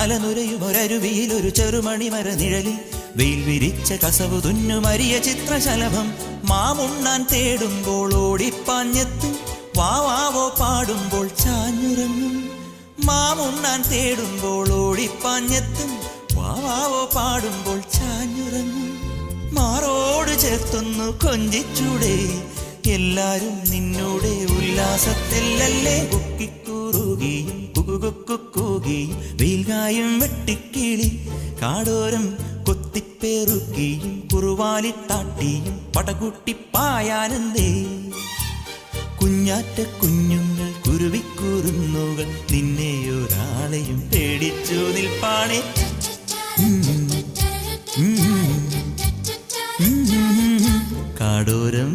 അലനുരയുമൊരരുവിയിൽ ഒരു ചെറുമണിമര നിഴലിൽ വെയിൽ വിരിച്ച കസവു തുന്നുമരിയ ചിത്രശലഭം മാമുണ്ണാൻ തേടുമ്പോൾ ഓടിപ്പാഞ്ഞെത്തും വാവാവോ പാടുമ്പോൾ ചാഞ്ഞുറങ്ങും മാമുണ്ണാൻ തേടുമ്പോൾ ഓടിപ്പാഞ്ഞെത്തും വാവാവോ പാടുമ്പോൾ ചാഞ്ഞുറങ്ങും മാറോട് ചേർത്തൊന്നു കൊഞ്ചിച്ചൂടെ എല്ലാരും നിന്നോടെ ഉല്ലാസത്തിലല്ലേ കുക്കിക്കൂറുകയും കുകുകുക്കുകയും വെയിൽകായും വെട്ടിക്കിളി കാടോരം കൊത്തിപ്പേറുകയും കുറുവാലിട്ടാട്ടിയും പടകുട്ടിപ്പായാനന്ദേ കുഞ്ഞാറ്റ കുഞ്ഞുങ്ങൾ കുരുവിക്കൂറുന്നുകൾ നിന്നെ ഒരാളെയും പേടിച്ചു നിൽപ്പാണേ കാടോരം